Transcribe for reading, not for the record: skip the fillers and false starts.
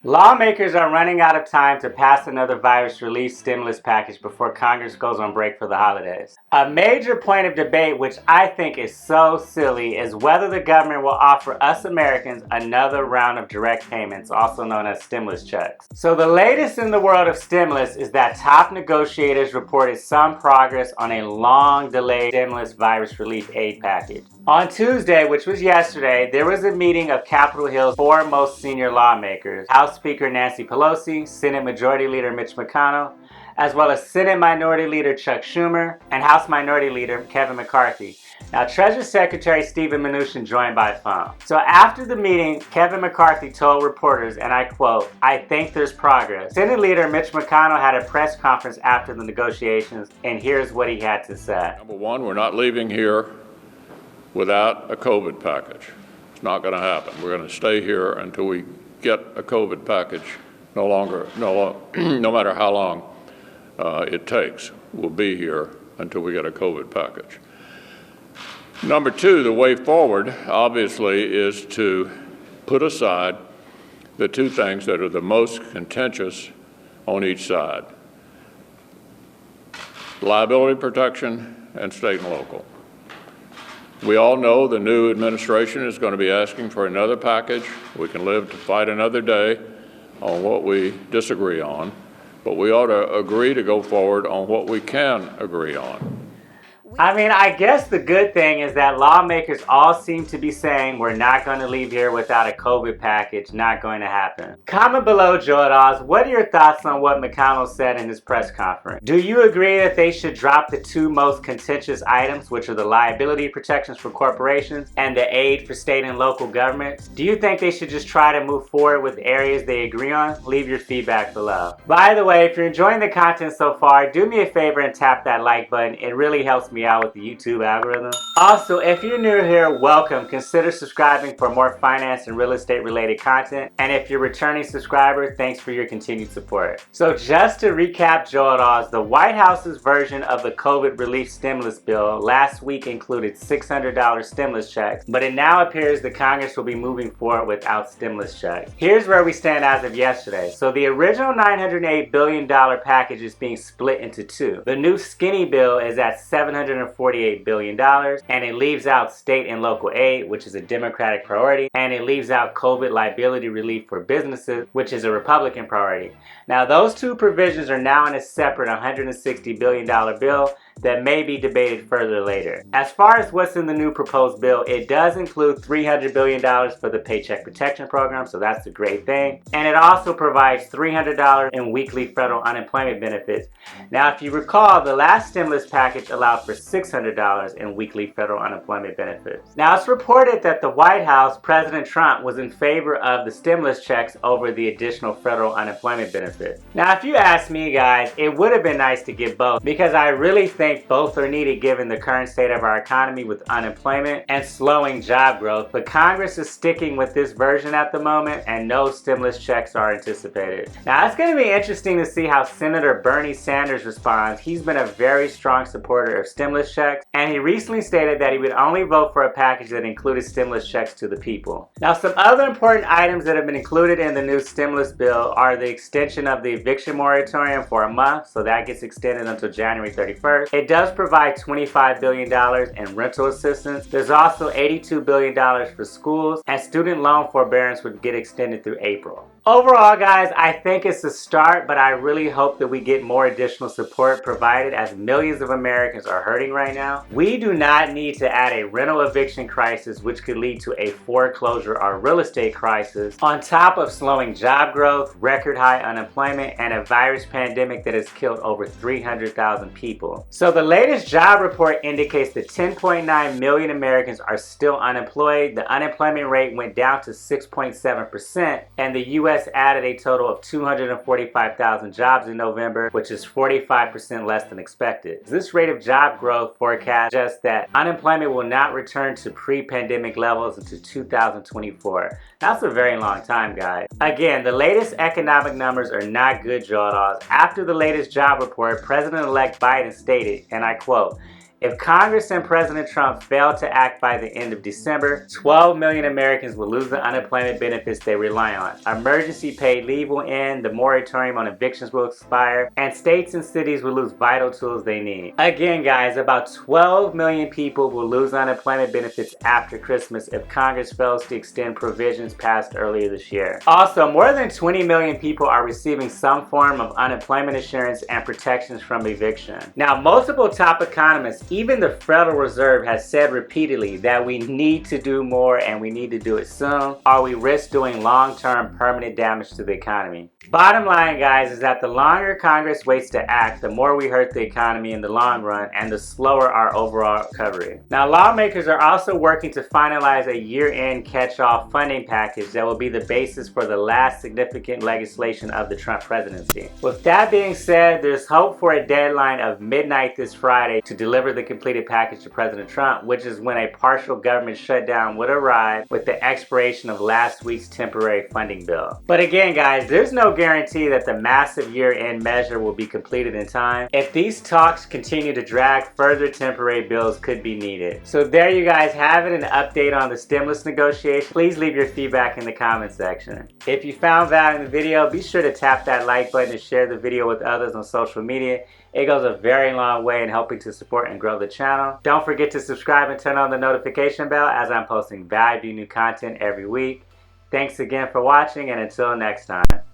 Lawmakers are running out of time to pass another virus relief stimulus package before Congress goes on break for the holidays. A major point of debate, which I think is so silly, is whether the government will offer us Americans another round of direct payments, also known as stimulus checks. So the latest in the world of stimulus is that top negotiators reported some progress on a long-delayed stimulus virus relief aid package. On Tuesday, which was yesterday, there was a meeting of Capitol Hill's foremost senior lawmakers, House Speaker Nancy Pelosi, Senate Majority Leader Mitch McConnell, as well as Senate Minority Leader Chuck Schumer and House Minority Leader Kevin McCarthy. Now, Treasury Secretary Steven Mnuchin joined by phone. So after the meeting, Kevin McCarthy told reporters, and I quote, "I think there's progress." Senate Leader Mitch McConnell had a press conference after the negotiations, and here's what he had to say. Number one, we're not leaving here without a COVID package. It's not going to happen. We're going to stay here until we get a COVID package. No matter how long it takes, we'll be here until we get a COVID package. Number two, the way forward, obviously, is to put aside the two things that are the most contentious on each side: liability protection and state and local. We all know the new administration is going to be asking for another package. We can live to fight another day on what we disagree on, but we ought to agree to go forward on what we can agree on. I mean, I guess the good thing is that lawmakers all seem to be saying we're not going to leave here without a COVID package, not going to happen. Comment below, Joe Oz, what are your thoughts on what McConnell said in his press conference? Do you agree that they should drop the two most contentious items, which are the liability protections for corporations and the aid for state and local governments? Do you think they should just try to move forward with areas they agree on? Leave your feedback below. By the way, if you're enjoying the content so far, do me a favor and tap that like button. It really helps me out with the YouTube algorithm. Also, if you're new here, welcome. Consider subscribing for more finance and real estate related content. And if you're a returning subscriber, thanks for your continued support. So just to recap, Joe Oz, the White House's version of the COVID relief stimulus bill last week included $600 stimulus checks, but it now appears the Congress will be moving forward without stimulus checks. Here's where we stand as of yesterday. So the original $908 billion package is being split into two. The new skinny bill is at $748 billion, and it leaves out state and local aid, which is a Democratic priority, and it leaves out COVID liability relief for businesses, which is a Republican priority. Now, those two provisions are now in a separate $160 billion bill that may be debated further later. As far as what's in the new proposed bill, it does include $300 billion for the Paycheck Protection Program, so that's a great thing. And it also provides $300 in weekly federal unemployment benefits. Now, if you recall, the last stimulus package allowed for $600 in weekly federal unemployment benefits. Now, it's reported that the White House, President Trump, was in favor of the stimulus checks over the additional federal unemployment benefits. Now, if you ask me, guys, it would have been nice to get both, because I really think both are needed given the current state of our economy with unemployment and slowing job growth, but Congress is sticking with this version at the moment and no stimulus checks are anticipated. Now, it's going to be interesting to see how Senator Bernie Sanders responds. He's been a very strong supporter of stimulus checks, and he recently stated that he would only vote for a package that included stimulus checks to the people. Now, some other important items that have been included in the new stimulus bill are the extension of the eviction moratorium for a month, so that gets extended until January 31st. It does provide $25 billion in rental assistance. There's also $82 billion for schools, and student loan forbearance would get extended through April. Overall, guys, I think it's a start, but I really hope that we get more additional support provided as millions of Americans are hurting right now. We do not need to add a rental eviction crisis, which could lead to a foreclosure or real estate crisis, on top of slowing job growth, record high unemployment, and a virus pandemic that has killed over 300,000 people. So the latest job report indicates that 10.9 million Americans are still unemployed. The unemployment rate went down to 6.7%, and the U.S. U.S. added a total of 245,000 jobs in November, which is 45% less than expected. This rate of job growth forecast suggests that unemployment will not return to pre-pandemic levels until 2024. That's a very long time, guys. Again, the latest economic numbers are not good, Jawdaws. After the latest job report, President-elect Biden stated, and I quote, "If Congress and President Trump fail to act by the end of December, 12 million Americans will lose the unemployment benefits they rely on. Emergency paid leave will end, the moratorium on evictions will expire, and states and cities will lose vital tools they need." Again, guys, about 12 million people will lose unemployment benefits after Christmas if Congress fails to extend provisions passed earlier this year. Also, more than 20 million people are receiving some form of unemployment insurance and protections from eviction. Now, multiple top economists, even the Federal Reserve, has said repeatedly that we need to do more and we need to do it soon, or we risk doing long-term permanent damage to the economy. Bottom line, guys, is that the longer Congress waits to act, the more we hurt the economy in the long run and the slower our overall recovery. Now, lawmakers are also working to finalize a year-end catch-all funding package that will be the basis for the last significant legislation of the Trump presidency. With that being said, there's hope for a deadline of midnight this Friday to deliver the completed package to President Trump, which is when a partial government shutdown would arrive with the expiration of last week's temporary funding bill. But again, guys, there's no guarantee that the massive year-end measure will be completed in time. If these talks continue to drag, further temporary bills could be needed. So there you guys have it, an update on the stimulus negotiation. Please leave your feedback in the comment section. If you found value in the video, be sure to tap that like button and share the video with others on social media. It goes a very long way in helping to support and grow the channel. Don't forget to subscribe and turn on the notification bell as I'm posting valuable new content every week. Thanks again for watching, and until next time.